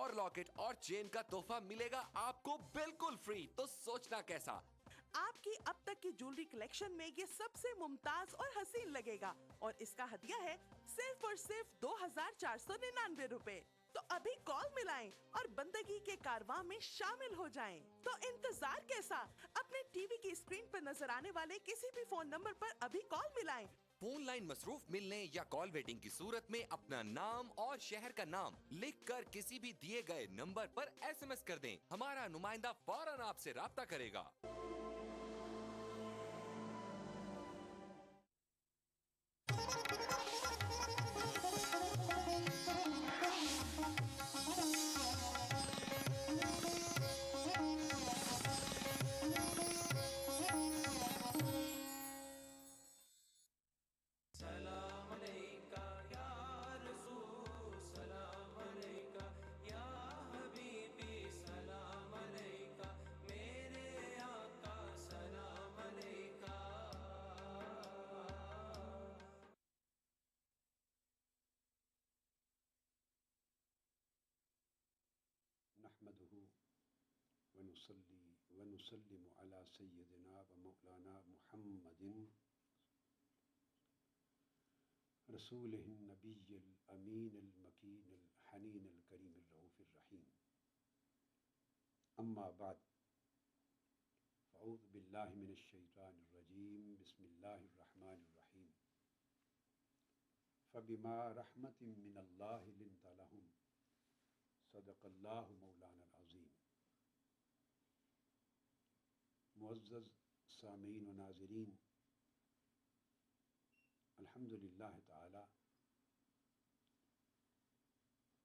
और लॉकेट और चेन का तोहफा मिलेगा आपको बिल्कुल फ्री। तो सोचना कैसा? आपकी अब तक की ज्वेलरी कलेक्शन में ये सबसे मुमताज और हसीन लगेगा और इसका हदिया है सिर्फ और सिर्फ 2499 रुपए। तो अभी कॉल मिलाएं और बंदगी के कारवां में शामिल हो जाएं। तो इंतजार कैसा? अपने टीवी की स्क्रीन पर नजर आने वाले किसी भी फोन नंबर पर अभी कॉल मिलाएं। फोन लाइन मसरूफ मिलने या कॉल वेटिंग की सूरत में अपना नाम और शहर का नाम लिखकर किसी भी दिए गए नंबर पर SMS कर दें। हमारा नुमाइंदा फौरन आपसे राब्ता करेगा। नहमदुहु व नुसल्ली व नुसल्लिमु अला सय्यदिना व मौलाना मुहम्मदिन रसूलिहिन नबिय्यिल अमीनिल मकीनिल हनीनिल करीमिर रऊफिर रहीम। अम्मा बाद फ़अऊज़ु बिल्लाहि मिनश शैतानिर रजीम। बिस्मिल्लाहिर रहमानिर रहीम। फ़बिमा रहमतिन मिनल्लाहि लिन्ता लहुम सदक़ल्लाहु मौलाना अज़ीम। मुअज़्ज़ज़ सामीन व नाज़रीन, अल्हम्दुलिल्लाह ताला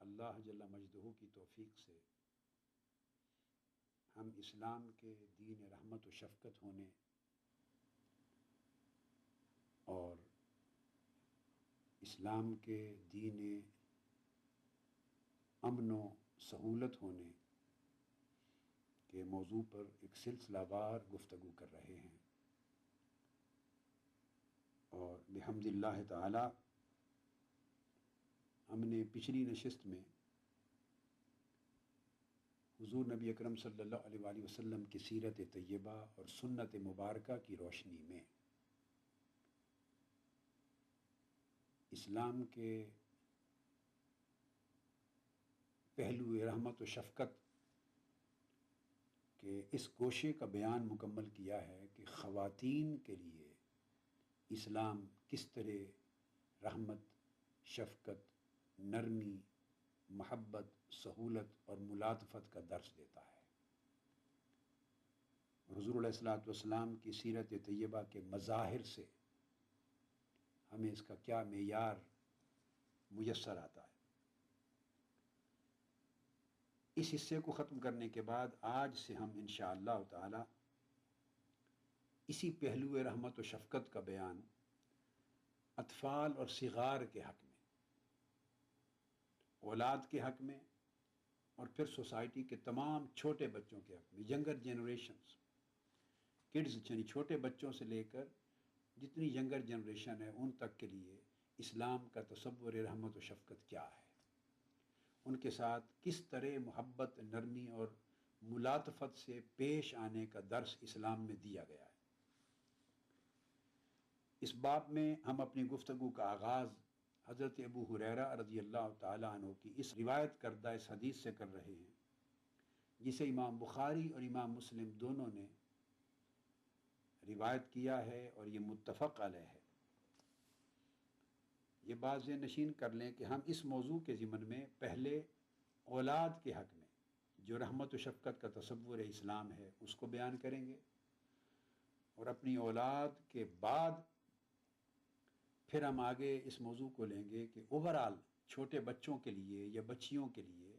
अल्लाह जल्ला मजदहू की तौफ़ीक़ से हम इस्लाम के दीन रहमत व शफ़क़त होने और इस्लाम के दीन अमन व सहूलत होने के मौजू पर एक सिलसिलावार गुफ्तगू कर रहे हैं। और बिहम्दिल्लाह ताला हमने पिछली नशिस्त में हुज़ूर नबी अकरम सल्लल्लाहु अलैहि वसल्लम की सीरत तय्यबा और सुन्नत मुबारका की रोशनी में इस्लाम के पहलू रहमत व शफ़क़त के इस गोशे का बयान मुकम्मल किया है कि ख़वातीन के लिए इस्लाम किस तरह रहमत, शफ़क़त, नरमी, महब्बत, सहूलत और मुलातफ़त का दर्स देता है। हुज़ूर अलैहिस्सलातु वस्सलाम की सीरत तय्यबा के मज़ाहिर से हमें इसका क्या मेयार मुयस्सर आता है। इस हिस्से को ख़त्म करने के बाद आज से हम इंशाअल्लाह ताला इसी पहलू रहमत व शफ़क़त का बयान अतफ़ाल और सिगार के हक़ में, औलाद के हक़ में और फिर सोसाइटी के तमाम छोटे बच्चों के हक़ में, यंगर जनरेशन्स, किड्स यानी छोटे बच्चों से लेकर जितनी यंगर जनरेशन है उन तक के लिए इस्लाम का तसव्वुर रहमत व शफ़क़त क्या है, उनके साथ किस तरह मोहब्बत, नरमी और मुलातफ़त से पेश आने का दर्स इस्लाम में दिया गया है। इस बाब में हम अपनी गुफ्तगू का आगाज़ हज़रत अबू हुरैरा रज़ियल्लाहु ताला अन्हु की इस रिवायत करदा इस हदीस से कर रहे हैं, जिसे इमाम बुखारी और इमाम मुस्लिम दोनों ने रिवायत किया है और ये मुत्तफ़क़ अलैह है। ये बात ज़हन नशीन कर लें कि हम इस मौजू के ज़िमन में पहले औलाद के हक़ में जो रहमत व शफ़क़त का तसव्वुर इस्लाम है उसको बयान करेंगे और अपनी औलाद के बाद फिर हम आगे इस मौजू को लेंगे कि ओवरऑल छोटे बच्चों के लिए या बच्चियों के लिए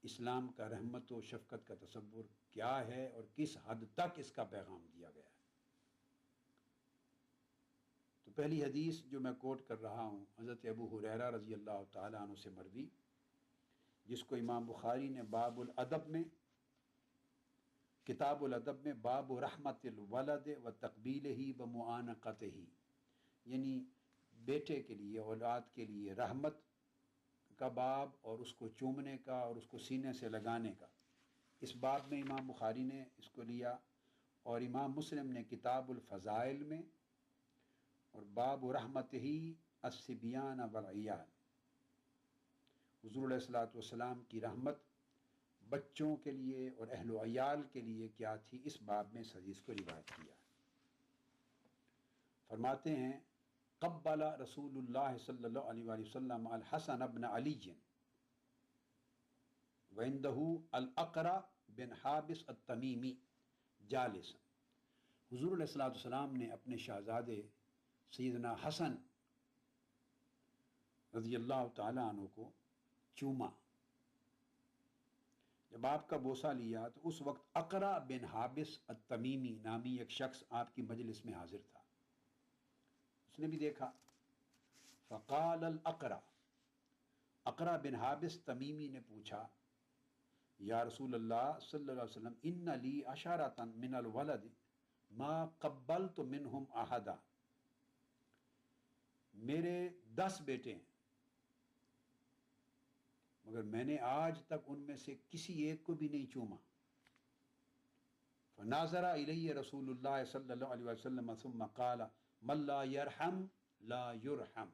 इस्लाम का रहमत व शफ़क़त का तसव्वुर क्या है और किस हद तक इसका पैगाम दिया गया है। तो पहली हदीस जो मैं कोट कर रहा हूँ हज़रत अबू हुरैरा रज़ियल्लाहु ताला अन्हु से मरवी, जिसको इमाम बुखारी ने बाबुल अदब में, किताबुल अदब में बाबु रहमतिल वलद व तक़बीलिही व मुआनक़तिही, यानी बेटे के लिए, औलाद के लिए रहमत, کا باب اور اس کو چومنے کا اور اس کو سینے سے لگانے کا، اس باب میں امام بخاری نے اس کو لیا، اور امام مسلم نے کتاب الفضائل میں اور باب رحمت ہی الصبیان والعیال، حضور علیہ الصلوۃ والسلام کی رحمت بچوں کے لیے اور اہل و عیال کے لیے کیا تھی، اس باب میں اس حدیث کو روایت کیا ہے۔ فرماتے ہیں قبل رسول اللہ صلی اللہ علیہ وآلہ وسلم الحسن بن علی وعندہ الاقرع بن حابس التمیمی جالسا، حضور علیہ الصلوۃ والسلام نے اپنے شہزادے سیدنا حسن رضی اللہ تعالیٰ عنہ کو چوما۔ جب آپ کا بوسہ لیا تو اس وقت اقرع بن حابس التمیمی نامی ایک شخص آپ کی مجلس میں حاضر تھا، اس نے بھی دیکھا۔ فقال الاقرع، اقرع بن حابس تمیمی نے پوچھا یا رسول اللہ صلی اللہ علیہ وسلم ان لی عشرۃ من الولد ما قبلت منہم احدا، میرے 10 بیٹے ہیں مگر میں نے آج تک ان میں سے کسی ایک کو بھی نہیں چوما۔ فناظر الی رسول اللہ صلی اللہ علیہ وسلم ثم قال من لا یرحم لا یرحم،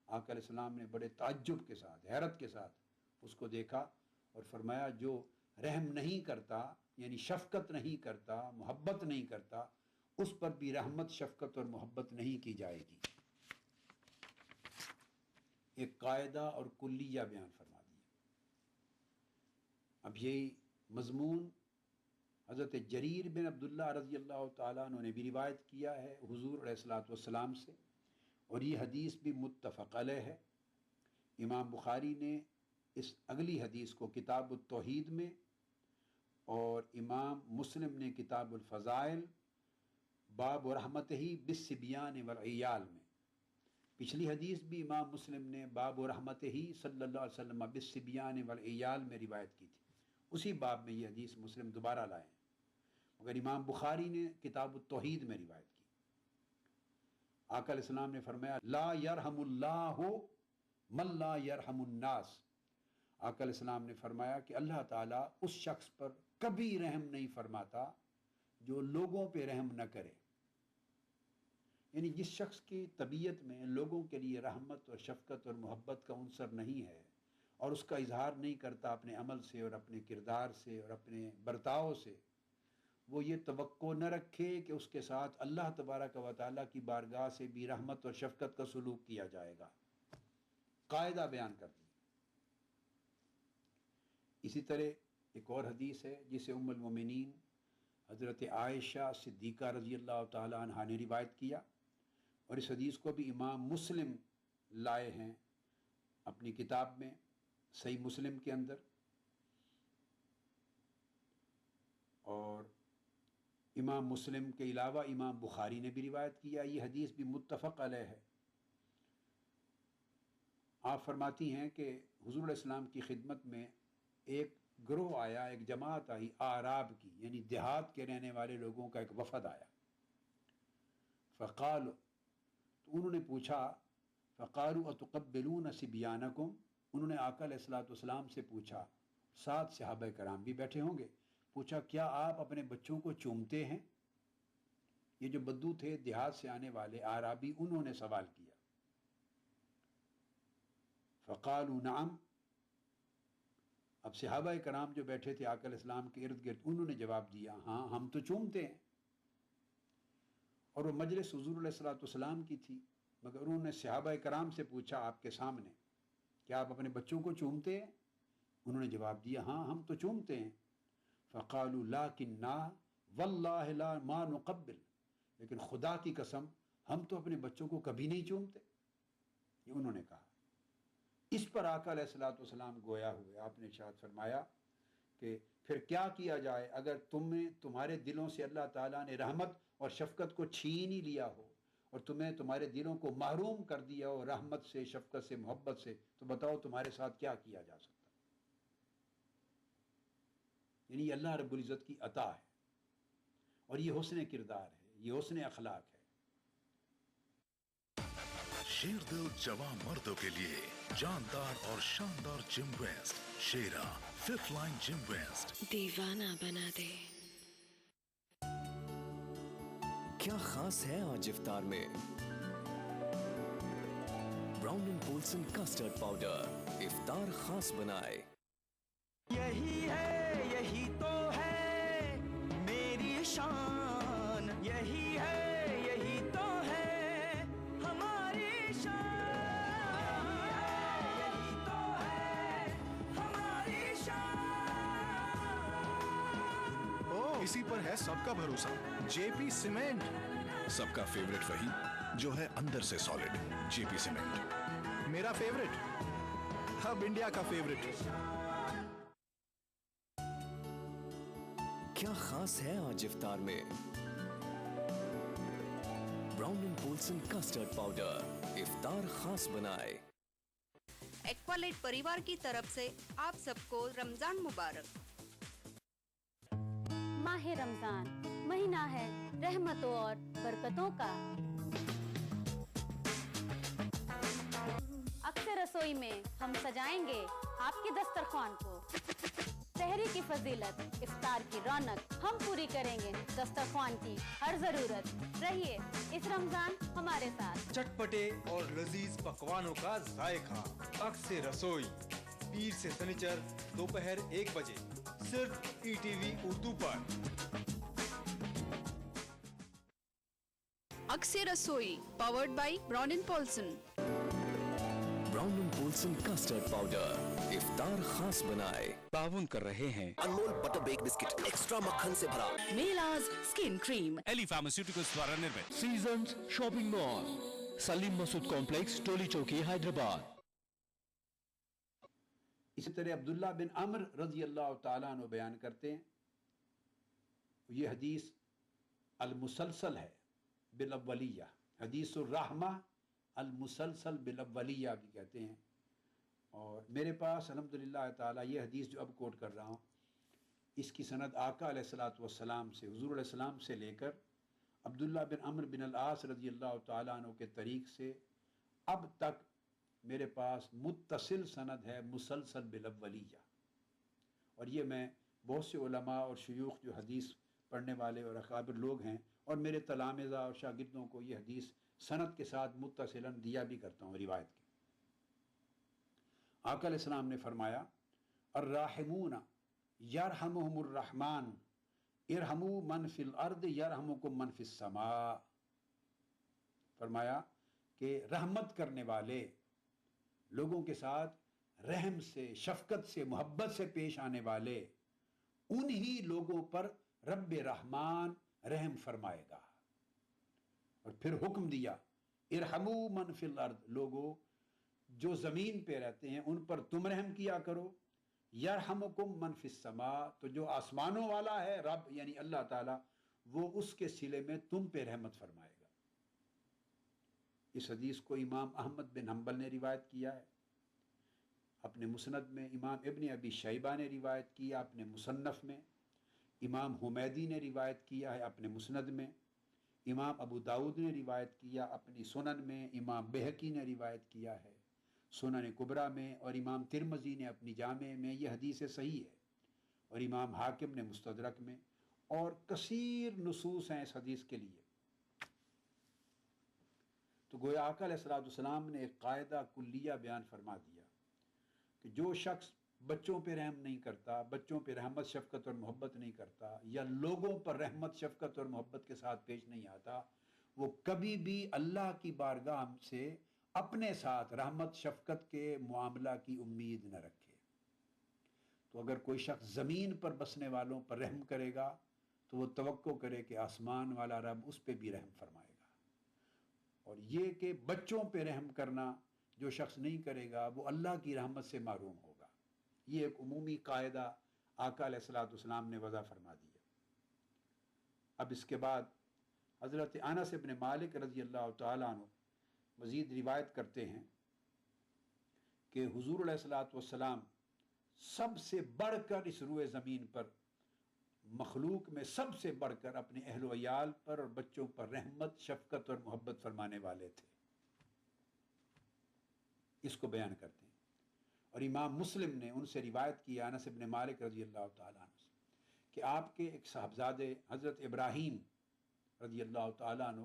آقا علیہ السلام نے بڑے تعجب کے ساتھ، حیرت کے ساتھ اس کو دیکھا اور فرمایا جو رحم نہیں کرتا، یعنی شفقت نہیں کرتا، محبت نہیں کرتا، اس پر بھی رحمت، شفقت اور محبت نہیں کی جائے گی۔ ایک قاعدہ اور کلیہ بیان فرما دیا۔ اب یہی مضمون حضرت جریر بن عبداللہ رضی اللہ تعالیٰ عنہ نے بھی روایت کیا ہے حضور علیہ الصلوۃ والسلام سے، اور یہ حدیث بھی متفق علیہ ہے۔ امام بخاری نے اس اگلی حدیث کو کتاب التوحید میں اور امام مسلم نے کتاب الفضائل باب رحمت ہی بالصبیان والعیال میں، پچھلی حدیث بھی امام مسلم نے باب رحمت ہی صلی اللہ علیہ وسلم بالصبیان والعیال میں روایت کی تھی، اسی باب میں یہ حدیث مسلم دوبارہ لائے ہیں، مگر امام بخاری نے کتاب التوحید میں روایت کی۔ آقا علیہ السلام نے فرمایا لا یرحم اللہ من لا یرحم الناس، آقا علیہ السلام نے فرمایا کہ اللہ تعالیٰ اس شخص پر کبھی رحم نہیں فرماتا جو لوگوں پہ رحم نہ کرے، یعنی جس شخص کی طبیعت میں لوگوں کے لیے رحمت اور شفقت اور محبت کا عنصر نہیں ہے اور اس کا اظہار نہیں کرتا اپنے عمل سے اور اپنے کردار سے اور اپنے برتاؤ سے، وہ یہ توقع نہ رکھے کہ اس کے ساتھ اللہ تبارک و تعالیٰ کی بارگاہ سے بھی رحمت اور شفقت کا سلوک کیا جائے گا۔ قاعدہ بیان کر دیا۔ اسی طرح ایک اور حدیث ہے جسے ام المومنین حضرت عائشہ صدیقہ رضی اللہ تعالی عنہا نے روایت کیا، اور اس حدیث کو بھی امام مسلم لائے ہیں اپنی کتاب میں صحیح مسلم کے اندر، اور امام مسلم کے علاوہ امام بخاری نے بھی روایت کیا، یہ حدیث بھی متفق علیہ ہے۔ آپ فرماتی ہیں کہ حضور علیہ السلام کی خدمت میں ایک گروہ آیا، ایک جماعت آئی اعراب کی، یعنی دیہات کے رہنے والے لوگوں کا ایک وفد آیا۔ فقالوا، تو انہوں نے پوچھا، فقالوا اتقبلون صبیانکم، انہوں نے آقا علیہ الصلوۃ والسلام سے پوچھا، ساتھ صحابہ کرام بھی بیٹھے ہوں گے، پوچھا کیا آپ اپنے بچوں کو چومتے ہیں؟ یہ جو بدو تھے دیہات سے آنے والے اعرابی، انہوں نے سوال کیا۔ فقالوا نعم، اب صحابہ کرام جو بیٹھے تھے آقا علیہ السلام کے ارد گرد، انہوں نے جواب دیا ہاں ہم تو چومتے ہیں، اور وہ مجلس حضور علیہ الصلوۃ والسلام کی تھی، مگر انہوں نے صحابہ کرام سے پوچھا آپ کے سامنے کیا آپ اپنے بچوں کو چومتے ہیں؟ انہوں نے جواب دیا ہاں ہم تو چومتے ہیں۔ فقالوا لکننا واللہ لا ما نقبل، لیکن خدا کی قسم ہم تو اپنے بچوں کو کبھی نہیں چومتے، یہ انہوں نے کہا۔ اس پر آقا علیہ الصلوۃ والسلام گویا ہوئے، آپ نے ارشاد فرمایا کہ پھر کیا کیا جائے اگر تمہارے دلوں سے اللہ تعالیٰ نے رحمت اور شفقت کو چھین ہی لیا ہو اور تمہارے دلوں کو محروم کر دیا ہو رحمت سے، شفقت سے، محبت سے، تو بتاؤ تمہارے ساتھ کیا کیا جا سکتا؟ یعنی یہ اللہ رب العزت کی عطا ہے، اور یہ حسن کردار ہے، یہ حسن اخلاق ہے۔ शेरदिल जवान मर्दों के लिए जानदार और शानदार जिम वेस्ट, शेरा फिफ्थ लाइन जिम वेस्ट। दीवाना बना दे। क्या खास है आज इफ्तार में? Brown and Polson custard powder इफ्तार खास बनाए। यही है, यही तो है मेरी शान, यही है, यही तो है हमारी शान, यही तो है हमारी शान। ओ, इसी पर है सबका भरोसा, जेपी सीमेंट। सबका फेवरेट वही जो है अंदर से सॉलिड, जेपी सीमेंट। मेरा फेवरेट, अब इंडिया का फेवरेट। क्या खास है आज इफ्तार में? Brown and Polson custard powder इफ्तार खास बनाए। एक्वालाइट परिवार की तरफ से आप सबको रमजान मुबारक। माह रमजान महीना है रहमतों और बरकतों का। अक्सर रसोई में हम सजाएंगे आपके दस्तरखान को। सहरी की फजीलत, इफ्तार की रौनक हम पूरी करेंगे दस्तरखान की हर जरूरत। रहिए इस रमजान हमारे साथ। चटपटे और लजीज पकवानों का जायका, अक्सर रसोई, पीर से शनिचर दोपहर 1 बजे सिर्फ ईटीवी उर्दू पर। अक्सर रसोई powered by Brown and Polson. Brown and Polson custard powder इफ्तार खास बनाए। ताउन कर रहे हैं Anmol butter bake biscuit extra मक्खन से भरा, मेलाज स्किन क्रीम, एली फार्मास्यूटिकल्स द्वारा निर्मित। Seasons shopping mall, Salim Masood complex, Toli Chowki, Hyderabad. इसी तरह अब्दुल्ला बिन अम्र रजी अल्लाह तआला अन्हु बयान करते हैं, ये हदीस अल-मुसलसल है बिल-अव्वलिया, हदीसुर रहमा अल-मुसलसल बिल-अव्वलिया भी कहते हैं। और मेरे पास अल्हम्दुलिल्लाह ताला ये हदीस जो अब कोट कर रहा हूँ, इसकी सनद आका अलैहिस्सलातु वस्सलाम से, हुजूर अलैहिस्सलाम से लेकर अब्दुल्ला बिन अम्र बिन अल-आस रज़ी अल्लाह तआला अन्हु के तरीक़ से अब तक मेरे पास मुत्तसिल सनद है मुसलसल बिल-अव्वलिया। और ये मैं बहुत से उलमा और शयूख जो हदीस पढ़ने वाले और अकाबिर लोग हैं और मेरे तलामिज़ा और शागिर्दों को ये हदीस सनद के साथ मुत्तसिलन दिया भी करता हूँ रिवायत के। आका अलैहिस्सलाम ने फरमाया, अर्राहिमून यरहमुहुमुर रहमान इरहमू मन फिल अर्द यरहमुकुम मन फिस समा। फरमाया कि रहमत करने वाले लोगों के साथ रहम से, शफकत से, मोहब्बत से पेश आने वाले उन्हीं लोगों पर रब रहमान रहम फरमाएगा। और फिर हुक्म दिया, इरहमू मन फिल अर्द, लोगों जो ज़मीन पे रहते हैं उन पर तुम रहम किया करो। यरहमुकुम मन फिस समा, तो जो आसमानों वाला है रब यानी अल्लाह ताला, वो उसके सिले में तुम पे रहमत फरमाएगा। इस हदीस को इमाम अहमद बिन हम्बल ने रिवायत किया है अपने मुसनद में, इमाम इब्न अबी शैबा ने रिवायत किया अपने मुसन्नफ में, इमाम हुमैदी ने रिवायत किया है अपने मुसनद में, इमाम अबू दाऊद ने रिवायत किया अपनी सुनन में, इमाम बेहकी ने रिवायत किया है सुनन कुबरा में, और इमाम तिरमज़ी ने अपनी जामे में। यह हदीस सही है। और इमाम हाकिम ने मुस्तदरक में, और कसीर नुसूस हैं इस हदीस के लिए। तो गोया आका अलैहिस्सलाम ने एक कायदा कुल्लिया बयान फरमा दिया कि जो शख्स बच्चों पे रहम नहीं करता, बच्चों पे रहमत शफकत और मोहब्बत नहीं करता, या लोगों पर रहमत शफकत और मोहब्बत के साथ पेश नहीं आता, वो कभी भी अल्लाह की बारगाह से अपने साथ रहमत शफकत के मुआमला की उम्मीद न रखे। तो अगर कोई शख्स ज़मीन पर बसने वालों पर रहम करेगा तो वो तवक्को करे कि आसमान वाला रब उस पर भी रहम फरमाएगा। और ये कि बच्चों पे रहम करना जो शख्स नहीं करेगा वो अल्लाह की रहमत से महरूम होगा। ये एक उमूमी कायदा आका अलैहिस्सलाम ने वज़ा फरमा दिया। अब इसके बाद हज़रत अनस इब्न मालिक रज़ी अल्लाह तआला अन्हु मज़ीद रिवायत करते हैं कि हुज़ूर अलैहिस्सलातु वस्सलाम सबसे बढ़कर इस रुए ज़मीन पर मखलूक में सबसे बढ़कर अपने अहल व अयाल पर और बच्चों पर रहमत शफकत और मोहब्बत फरमाने वाले थे। اس کو بیان کرتے ہیں. اور امام مسلم نے ان سے روایت کی انس بن مالک رضی اللہ تعالیٰ عنہ سے کہ آپ کے ایک صاحبزادے حضرت ابراہیم رضی اللہ تعالیٰ عنہ،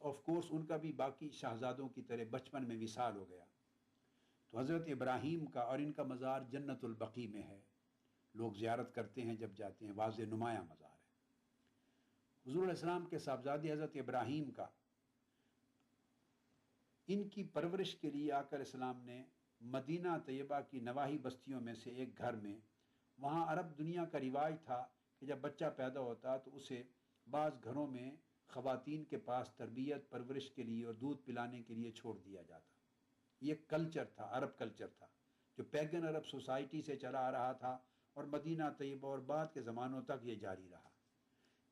آف کورس ان کا بھی باقی شہزادوں کی طرح بچپن میں وصال ہو گیا، تو حضرت ابراہیم کا اور ان کا مزار جنت البقیع میں ہے، لوگ زیارت کرتے ہیں جب جاتے ہیں، واضح نمایاں مزار ہے. حضور علیہ السلام کے صاحبزادے حضرت ابراہیم کا، ان کی پرورش کے لیے آقا علیہ السلام نے مدینہ طیبہ کی نواحی بستیوں میں سے ایک گھر میں، وہاں عرب دنیا کا رواج تھا کہ جب بچہ پیدا ہوتا تو اسے بعض گھروں میں خواتین کے پاس تربیت پرورش کے لیے اور دودھ پلانے کے لیے چھوڑ دیا جاتا. یہ کلچر تھا، عرب کلچر تھا جو پیگن عرب سوسائٹی سے چلا آ رہا تھا اور مدینہ طیبہ اور بعد کے زمانوں تک یہ جاری رہا.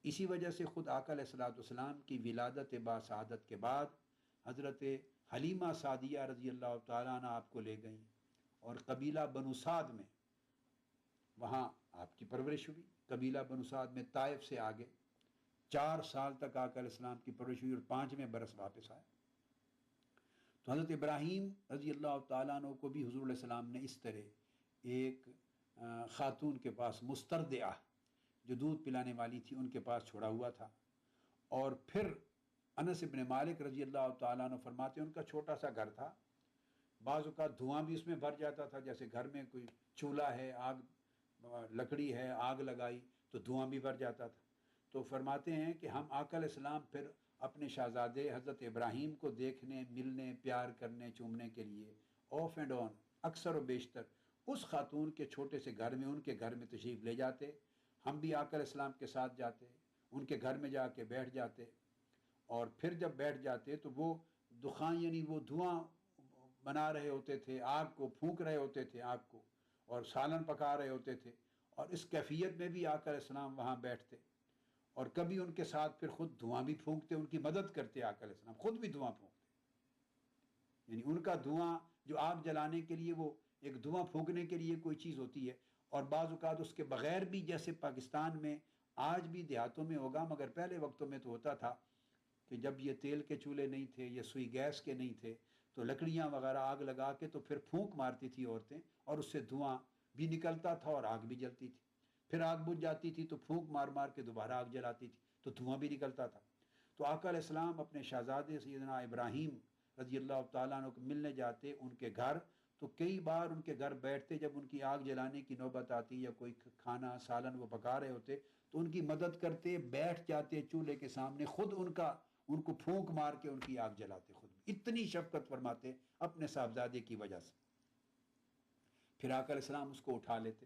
اسی وجہ سے خود آقا علیہ السلام کی ولادت با سعادت کے بعد حضرت حلیمہ سعدیہ رضی اللہ تعالیٰ عنہ آپ کو لے گئیں اور قبیلہ بنو سعد میں وہاں آپ کی پرورش ہوئی. قبیلہ بنو سعد میں طائف سے آگے 4 سال تک آقا علیہ السلام کی پرورش ہوئی اور 5ویں برس واپس آئے. تو حضرت ابراہیم رضی اللہ تعالیٰ عنہ کو بھی حضور علیہ السلام نے اس طرح ایک خاتون کے پاس مسترضعہ جو دودھ پلانے والی تھی ان کے پاس چھوڑا ہوا تھا. اور پھر انس بن مالک رضی اللہ تعالیٰ عنہ فرماتے ہیں ان کا چھوٹا سا گھر تھا، بعض اوقات دھواں بھی اس میں بھر جاتا تھا، جیسے گھر میں کوئی چولہا ہے، آگ لکڑی ہے، آگ لگائی تو دھواں بھی بھر جاتا تھا. تو فرماتے ہیں کہ ہم آقا علیہ السلام پھر اپنے شہزادے حضرت ابراہیم کو دیکھنے، ملنے، پیار کرنے، چومنے کے لیے آف اینڈ آن اکثر و بیشتر اس خاتون کے چھوٹے سے گھر میں، ان کے گھر میں تشریف لے جاتے. ہم بھی آقا علیہ السلام کے ساتھ جاتے، ان کے گھر میں جا کے بیٹھ جاتے، اور پھر جب بیٹھ جاتے تو وہ دخان یعنی وہ دھواں بنا رہے ہوتے تھے، آگ کو پھونک رہے ہوتے تھے، آگ کو، اور سالن پکا رہے ہوتے تھے، اور اس کیفیت میں بھی آقا علیہ السلام وہاں بیٹھتے اور کبھی ان کے ساتھ پھر خود دھواں بھی پھونکتے، ان کی مدد کرتے. آقا علیہ السلام خود بھی دھواں پھونکتے، یعنی ان کا دھواں جو آگ جلانے کے لیے وہ ایک دھواں پھونکنے کے لیے کوئی چیز ہوتی ہے، اور بعض اوقات اس کے بغیر بھی، جیسے پاکستان میں آج بھی دیہاتوں میں ہوگا مگر پہلے وقتوں میں تو ہوتا تھا کہ جب یہ تیل کے چولہے نہیں تھے، یہ سوئی گیس کے نہیں تھے، تو لکڑیاں وغیرہ آگ لگا کے تو پھر پھونک مارتی تھی عورتیں، اور اس سے دھواں بھی نکلتا تھا اور آگ بھی جلتی تھی. پھر آگ بجھ جاتی تھی تو پھونک مار مار کے دوبارہ آگ جلاتی تھی تو دھواں بھی نکلتا تھا. تو آقا علیہ السلام اپنے شہزادے سیدنا ابراہیم رضی اللہ تعالیٰ عنہ کو ملنے جاتے ان کے گھر، تو کئی بار ان کے گھر بیٹھتے، جب ان کی آگ جلانے کی نوبت آتی یا کوئی کھانا سالن وہ پکا رہے ہوتے تو ان کی مدد کرتے، بیٹھ جاتے چولہے کے سامنے، خود ان کو پھونک مار کے ان کی آگ جلاتے. خود اتنی شفقت فرماتے اپنے صاحبزادے کی وجہ سے. پھر آقا علیہ السلام اس کو اٹھا لیتے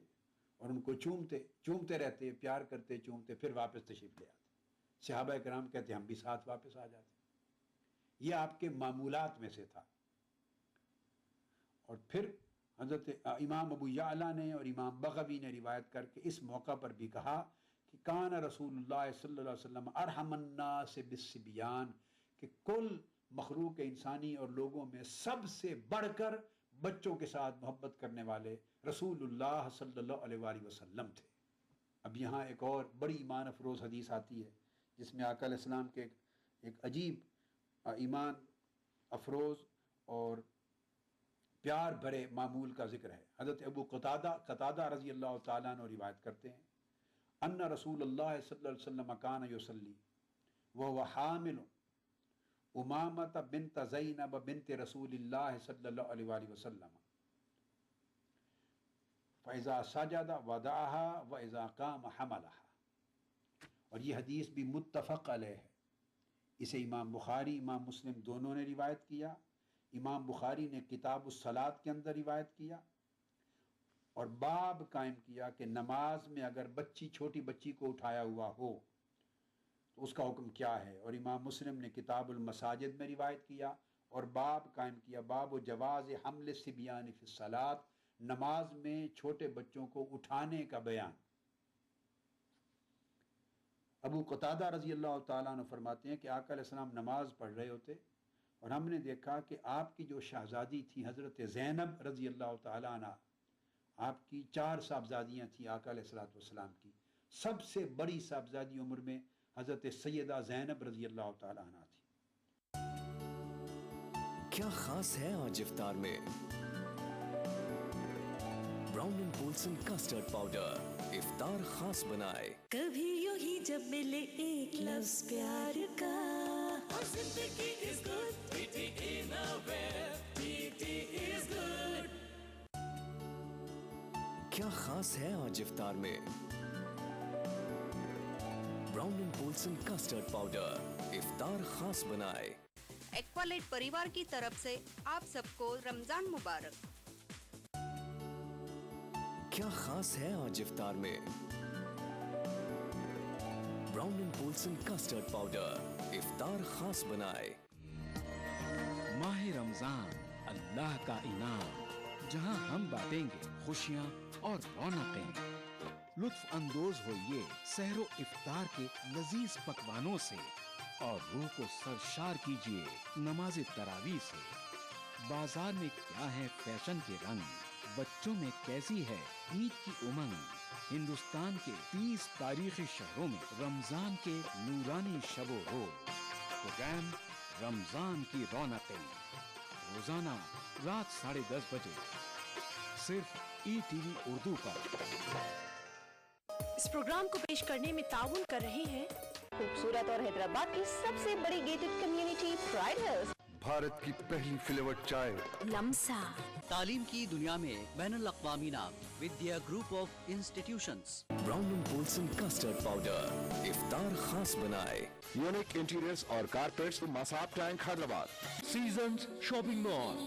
اور ان کو چومتے رہتے، پیار کرتے، چومتے، پھر واپس تشریف لے آتے. صحابہ کرام کہتے ہم بھی ساتھ واپس آ جاتے. یہ آپ کے معمولات میں سے تھا. اور پھر حضرت امام ابو یعلا نے اور امام بغوی نے روایت کر کے اس موقع پر بھی کہا کہ کان رسول اللہ صلی اللہ علیہ وسلم ارحم الناس بالصبیان، کہ کل مخلوق انسانی اور لوگوں میں سب سے بڑھ کر بچوں کے ساتھ محبت کرنے والے رسول اللہ صلی اللہ علیہ وآلہ وسلم تھے. اب یہاں ایک اور بڑی ایمان افروز حدیث آتی ہے جس میں آقا علیہ السلام کے ایک عجیب ایمان افروز اور پیار بھرے معمول کا ذکر ہے. حضرت ابو قتادہ رضی اللہ تعالیٰ عنہ روایت کرتے ہیں ان رسول اللہ صلی اللہ علیہ وسلم کان یصلی وهو حامل امامۃ بنت زینب بنت رسول اللہ صلی اللہ علیہ وآلہ وسلم فاذا سجد وضعها واذا قام حملها. اور یہ حدیث بھی متفق علیہ ہے. اسے امام بخاری، امام مسلم دونوں نے روایت کیا. امام بخاری نے کتاب الصلاۃ کے اندر روایت کیا اور باب قائم کیا کہ نماز میں اگر چھوٹی بچی کو اٹھایا ہوا ہو تو اس کا حکم کیا ہے. اور امام مسلم نے کتاب المساجد میں روایت کیا اور باب قائم کیا باب و جواز حمل الصبیان فی الصلاۃ، نماز میں چھوٹے بچوں کو اٹھانے کا بیان. ابو قتادہ رضی اللہ تعالیٰ عنہ فرماتے ہیں کہ آقا علیہ السلام نماز پڑھ رہے ہوتے اور ہم نے دیکھا کہ آپ کی جو شہزادی تھی حضرت زینب رضی اللہ تعالیٰ عنہ، آپ کی 4 صاحبزادیاں تھیں آقا علیہ السلام کی. سب سے بڑی صاحبزادی عمر میں حضرت سیدہ زینب رضی اللہ تعالیٰ عنہ تھی. क्या खास है आज इफ्तार में? Brown and Polson custard powder इफ्तार खास बनाए। कभी यूं ही जब मिले एक लफ्ज प्यार का, जिंदगी is good, pity in a way, pity is good। क्या खास है आज इफ्तार में? Brown and Polson custard powder इफ्तार खास बनाए। एक्वालाइट परिवार की तरफ से आप सबको रमजान मुबारक। क्या खास है आज इफ्तार में? Brown and Polson custard powder इफ्तार खास बनाए। माह रमजान अल्लाह का इनाम, जहां हम बांटेंगे खुशियां और रौनकें। लुत्फ अंदोज होइए सहरो इफ्तार के लजीज पकवानों से और रूह को सरशार कीजिए नमाज तरावी से। बाजार में क्या है फैशन के रंग, बच्चों में कैसी है ईद की उमंग। हिंदुस्तान के 30 तारीखी शहरों में रमजान के नूरानी शबो रोज प्रोग्राम रमजान की रौनकें, रोजाना रात 10:30 बजे सिर्फ ETV उर्दू पर। इस प्रोग्राम को पेश करने में ताउन कर रहे हैं खूबसूरत और हैदराबाद की सबसे बड़ी gated community pride hills, Bharat की पहली फ्लेवर्ड चाय लम्सा, तालीम की दुनिया में बैनुल अक़वामी नाम Vidya group of institutions. Brown and Polson custard powder इफ्तार खास बनाए। यूनिक इंटीरियर्स और carpets Masab tank Hyderabad. Seasons shopping mall,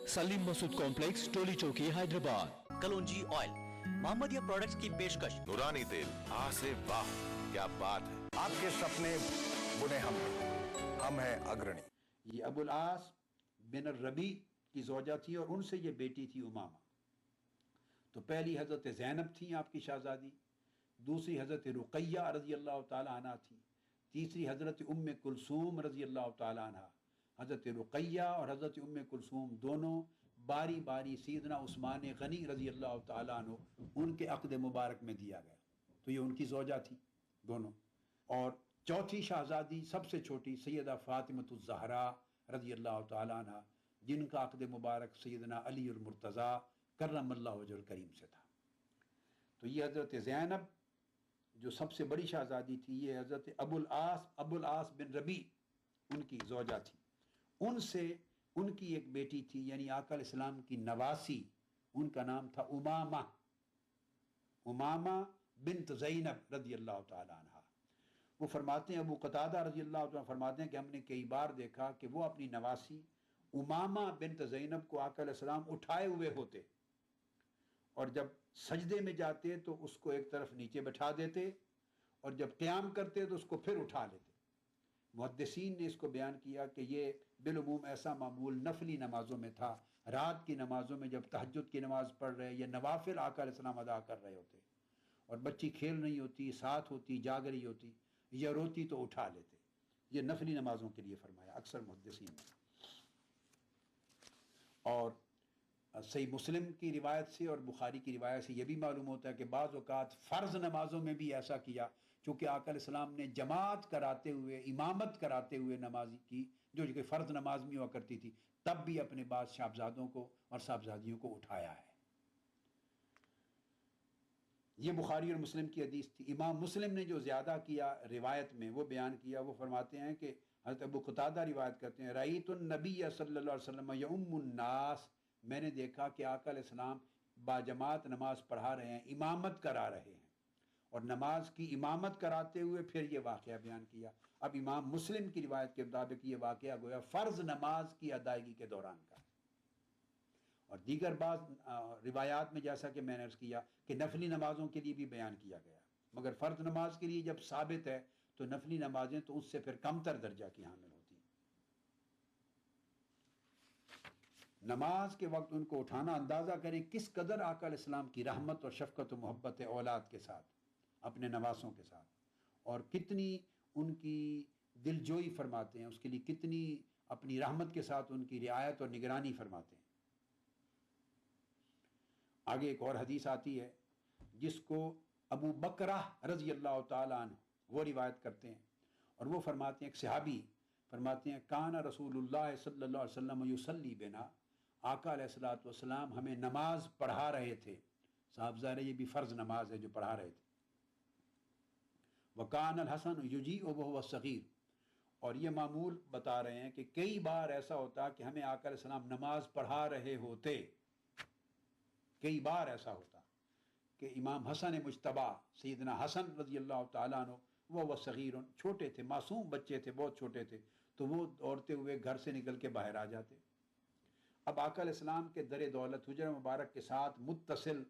Salim Masood complex, Toli Chowki, Hyderabad. कलौंजी ऑयल, मोहम्मदिया प्रोडक्ट्स की पेशकश। नूरानी तेल, आ से वाह, क्या बात है। आपके सपने बुने हम हैं अग्रणी। ये अबुल आस बिन रबी की ज़ौजा थी और उनसे ये बेटी थी उमामा। तो पहली हज़रत ज़ैनब थी आपकी शहज़ादी, दूसरी हज़रत रुक़ैया रज़ी अल्लाह ताला अन्हा थी, तीसरी हज़रत उम्मे कुलसूम रज़ी अल्लाह ताला अन्हा। हज़रत रुक़ैया और हज़रत उम्मे कुलसूम दोनों बारी बारी सैयदना उस्मान गनी रज़ी अल्लाह ताला अन्हु उनके अक़द मुबारक में दिया गया। तो ये उनकी ज़ौजा थी दोनों। और चौथी शहज़ादी सबसे छोटी सैयदा फ़ातिमतुज़ ज़हरा रज़ी अल्लाह ताला अन्हा, जिनका अक़द मुबारक सैयदना अली अल मुर्तज़ा करमल्लाहु वजहुल करीम से था। तो ये हज़रत ज़ैनब जो सबसे बड़ी शहज़ादी थी, ये हज़रत अबुल आस बिन रबी उनकी ज़ौजा थी। उनसे उनकी एक बेटी थी यानी आका अलैहिस्सलाम की नवासी, उनका नाम था उमामा बिन्त ज़ैनब रज़ी अल्लाह ताला अन्हा। वो फरमाते हैं, अबू क़तादा रज़ी अल्लाह ताला फरमाते हैं कि हमने कई बार देखा कि वो अपनी नवासी उमामा बिन्त ज़ैनब को आका अलैहिस्सलाम उठाए हुए होते और जब सजदे में जाते तो उसको एक तरफ नीचे बैठा देते और जब क़याम करते तो उसको फिर उठा लेते। मुहद्दिसीन ने इसको बयान किया कि ये बिलउमूम ऐसा मामूल नफली नमाजों में था। रात की नमाजों में जब तहज्जुद की नमाज पढ़ रहे या नवाफिल आका अलैहिस्सलाम अदा कर रहे होते और बच्ची खेल रही होती, साथ होती, जाग रही होती या रोती तो उठा लेते। ये नफली नमाजों के लिए फरमाया अक्सर मुहद्दिसीन ने। और सही मुस्लिम की रिवायत से और बुखारी की रिवायत से ये भी मालूम होता है कि बाज़ औक़ात फ़र्ज़ नमाजों में भी ऐसा किया, चूँकि आका अलैहिस्सलाम ने जमात कराते हुए, इमामत कराते हुए नमाज की, जो कि फ़र्ज़ नमाज में हुआ करती थी, तब भी अपने बाद साहबजादों को और साहबजादियों को उठाया है। ये बुखारी और मुस्लिम की हदीस थी। इमाम मुस्लिम ने जो ज़्यादा किया रिवायत में वो बयान किया, वो फरमाते हैं कि हज़रत अबू क़तादा रिवायत करते हैं, रईतुन नबी सल्लल्लाहु अलैहि वसल्लम यउम्मुन नास, मैंने देखा कि आका अलैहिस्सलाम बाजमात नमाज पढ़ा रहे हैं, इमामत करा रहे हैं और नमाज की इमामत कराते हुए फिर ये वाक़या बयान किया। अब इमाम मुस्लिम की रिवायत के मुताबिक ये वाक़या गोया फ़र्ज़ नमाज की अदायगी के दौरान का है। और दीगर बाज़ रिवायात में जैसा कि मैंने अर्ज़ किया कि नफली नमाजों के लिए भी बयान किया गया, मगर फ़र्ज़ नमाज के लिए जब साबित है तो नफली नमाजें तो उससे फिर कमतर दर्जा की हामिल होती हैं। नमाज के वक्त उनको उठाना, अंदाज़ा करें किस कदर आका अलैहिस्सलाम की रहमत और शफ़क़त और मोहब्बत औलाद के साथ, अपने नवासों के साथ, और कितनी उनकी दिलजोई फरमाते हैं, उसके लिए कितनी अपनी रहमत के साथ उनकी रियायत और निगरानी फरमाते हैं। आगे एक और हदीस आती है जिसको अबू बकरा रज़ी अल्लाह ताला अन्हु वो रिवायत करते हैं और वो फरमाते हैं, एक सहाबी फरमाते हैं काना रसूलुल्लाह सल्लल्लाहु अलैहि वसल्लम युसल्ली बिना, आका अलैहिस्सलातु वस्सलाम हमें नमाज पढ़ा रहे थे। साहब ज़ाहिर ये भी फ़र्ज़ नमाज है जो पढ़ा रहे थे। वकान अल हसन युजीउ वहुव सगीर, और ये मामूल बता रहे हैं कि कई बार ऐसा होता कि हमें आका अलैहिस्सलाम नमाज पढ़ा रहे होते, कई बार ऐसा होता कि इमाम हसन मुज्तबा सैयदना हसन रज़ियल्लाहु ताला अन्हु वह सगीर, छोटे थे, मासूम बच्चे थे, बहुत छोटे थे, तो वो दौड़ते हुए घर से निकल के बाहर आ जाते। अब आका अलैहिस्सलाम के दर दौलत हुजरा मुबारक के साथ मुत्तसिल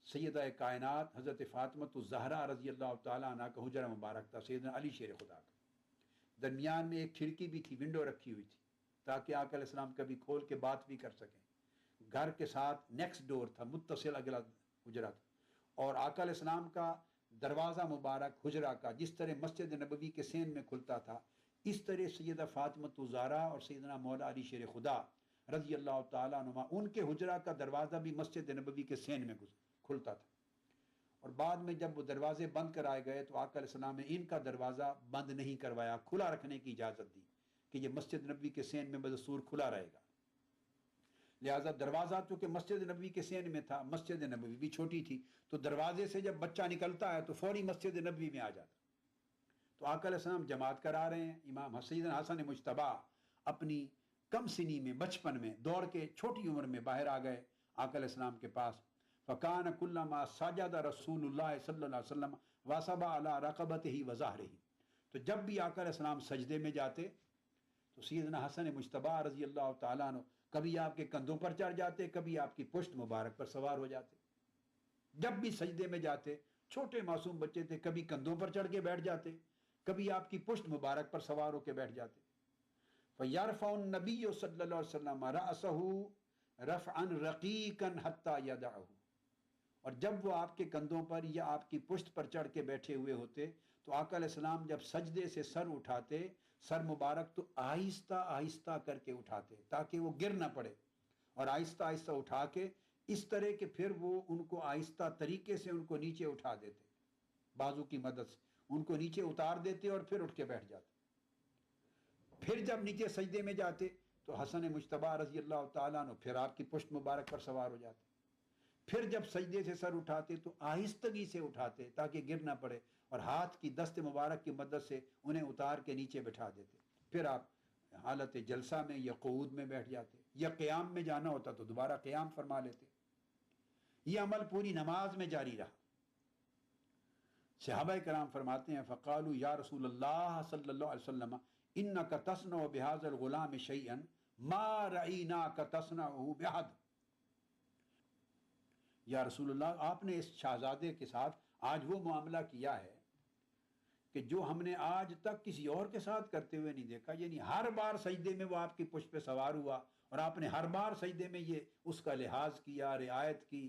सैयदा कायनात हज़रत फ़ातिमा ज़हरा रज़ियल्लाहु ताला अन्हा का हुजरा मुबारक था, सैयदना अली शेर खुदा का। दरमियान में एक खिड़की भी थी, विंडो रखी हुई थी, ताकि आका अलैहिस्सलाम कभी खोल के बात भी कर सकें। घर के साथ नेक्स्ट डोर था, मुत्तसिल अगला हुजरा था, और आका अलैहिस्सलाम का दरवाज़ा मुबारक हुजरा का जिस तरह मस्जिद नबवी के सेन में खुलता था, इस तरह सैयदा फ़ातिमा ज़हरा और सैयदना मौला अली शेर खुदा रज़ियल्लाहु ताला अन्हुमा उनके हुजरा का दरवाज़ा भी मस्जिद नबवी के सेन में खुलता था। और बाद में जब वो दरवाजे बंद कराए गए तो आका अलैहिस्सलाम ने इनका दरवाज़ा बंद नहीं करवाया, खुला रखने की इजाज़त दी कि ये मस्जिद नबवी के सेन में बदस्तूर खुला रहेगा। लिहाजा दरवाज़ा चूँकि मस्जिद नबवी के सेन में था, मस्जिद नबवी भी छोटी थी, तो दरवाजे से जब बच्चा निकलता है तो फौरी मस्जिद नबवी में आ जाता। तो आका अलैहिस्सलाम जमात करा रहे हैं, इमाम सैयदना हसन मुज्तबा अपनी कम सिनी में, बचपन में दौड़ के छोटी उम्र में बाहर आ गए आका अलैहिस्सलाम के पास। फ़कान कुल्लमा साजदा रसूलुल्लाह सल्लल्लाहु अलैहि वसल्लम वसबा अला रक़बतिही व ज़हरिही, तो जब भी आका अलैहिस्सलाम सजदे में जाते तो सैयदना हसन मुज्तबा रज़ियल्लाहु ताला अन्हु कभी आपके कंधों पर चढ़ जाते, कभी आपकी पुश्त मुबारक पर सवार हो जाते। जब भी सजदे में जाते, छोटे मासूम बच्चे थे, कभी कंधों पर चढ़ के बैठ जाते, कभी आपकी पुश्त मुबारक पर सवार होकर बैठ जाते। फ़यरफ़उन नबिय्यु सल्लल्लाहु अलैहि वसल्लम रअसहु रफ़अन रक़ीक़न हत्ता यदअहु, और जब वो आपके कंधों पर या आपकी पुश्त पर चढ़ के बैठे हुए होते तो आका अलैहिस्सलाम जब सजदे से सर उठाते, सर मुबारक तो आहिस्ता आहिस्ता करके उठाते ताकि वो गिर ना पड़े, और आहिस्ता आहिस्ता उठा के इस तरह के फिर वो उनको आहिस्ता तरीके से उनको नीचे उठा देते, बाजू की मदद से उनको नीचे उतार देते और फिर उठ के बैठ जाते। फिर जब नीचे सजदे में जाते तो हसन मुज्तबा रज़ियल्लाहु ताला अन्हु फिर आपकी पुश्त मुबारक पर सवार हो जाते। फिर जब सजदे से सर उठाते तो आहिस्तगी से उठाते ताकि गिर ना पड़े, और हाथ की दस्त मुबारक की मदद से उन्हें उतार के नीचे बिठा देते। फिर आप हालत जलसा में या क़ऊद में बैठ जाते, या क़याम में जाना होता तो दोबारा क़याम फरमा लेते। ये अमल पूरी नमाज में जारी रहा। सहाबा कराम फरमाते हैं फ़क़ालू या रसूलल्लाह सल्लल्लाहु अलैहि वसल्लम इन्नका तस्नउ बिहाज़ल गुलाम शैअन मा रईनाका तस्नउ बिअहद, या रसूलुल्लाह आपने इस शहजादे के साथ आज वो मामला किया है कि जो हमने आज तक किसी और के साथ करते हुए नहीं देखा। यानी हर बार सजदे में वो आपकी पुष्प पे सवार हुआ और आपने हर बार सजदे में ये उसका लिहाज किया, रियायत की,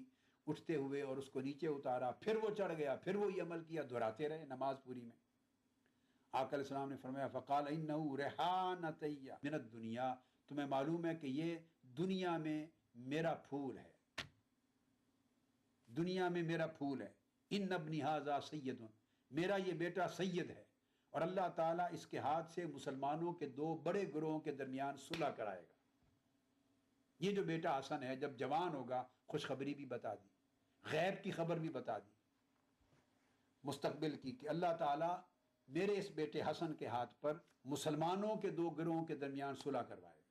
उठते हुए और उसको नीचे उतारा, फिर वो चढ़ गया, फिर वो ये अमल किया, दोहराते रहे नमाज पूरी में। आका अलैहिस्सलाम ने फरमाया फ़क़ाल इन्नहु रिहानतय्या मिनद दुनिया, तुम्हें मालूम है कि ये दुनिया में मेरा फूल है, दुनिया में मेरा फूल है। इन अब्नी हाज़ा सय्यदुन, मेरा ये बेटा सैयद है, और अल्लाह ताला इसके हाथ से मुसलमानों के दो बड़े गिरोहों के दरमियान सुलह कराएगा। ये जो बेटा हसन है जब जवान होगा खुशखबरी भी बता दी, गैब की खबर भी बता दी मुस्तकबिल की कि अल्लाह ताला मेरे इस बेटे हसन के हाथ पर मुसलमानों के दो गिरोहों के दरमियान सुलह करवाएगा,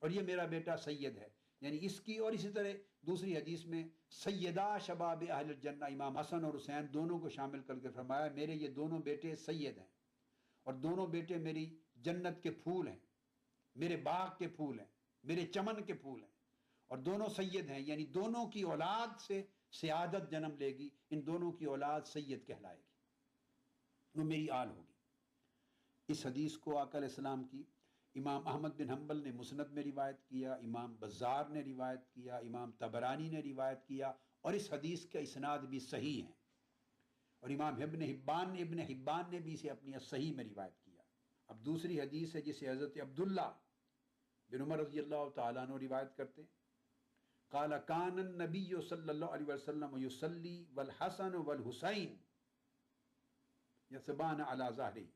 और ये मेरा बेटा सैयद है। यानी इसकी, और इसी तरह दूसरी हदीस में सैयदा शबाब अहल जन्नह, इमाम हसन और हुसैन दोनों को शामिल करके फरमाया मेरे ये दोनों बेटे सैयद हैं, और दोनों बेटे मेरी जन्नत के फूल हैं, मेरे बाग के फूल हैं, मेरे चमन के फूल हैं, और दोनों सैयद हैं। यानी दोनों की औलाद से सियादत जन्म लेगी, इन दोनों की औलाद सैयद कहलाएगी, वो मेरी आल होगी। इस हदीस को आका अलैहिस्सलाम की इमाम अहमद बिन हम्बल ने मुस्नद में रिवायत किया, इमाम बज़्ज़ार ने रिवायत किया, इमाम तबरानी ने रिवायत किया, और इस हदीस का इसनाद भी सही है, और इमाम इब्न हिब्बान ने भी इसे अपनी सही में रिवायत किया। अब दूसरी हदीस है जिसे हज़रत अब्दुल्ला बिन उमर रज़ियल्लाहु ताला अन्हु रिवायत करते हैं, क़ाल कान नबिय्यु सल्लल्लाहु अलैहि वसल्लम युसल्ली वल हसन वल हुसैन यसबान अला ज़हरी,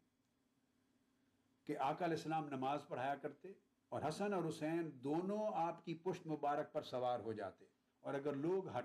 کہ آقا علیہ السلام نماز پڑھایا کرتے اور حسن اور حسین دونوں آپ کی پشت مبارک پر سوار ہو جاتے، اور اگر لوگ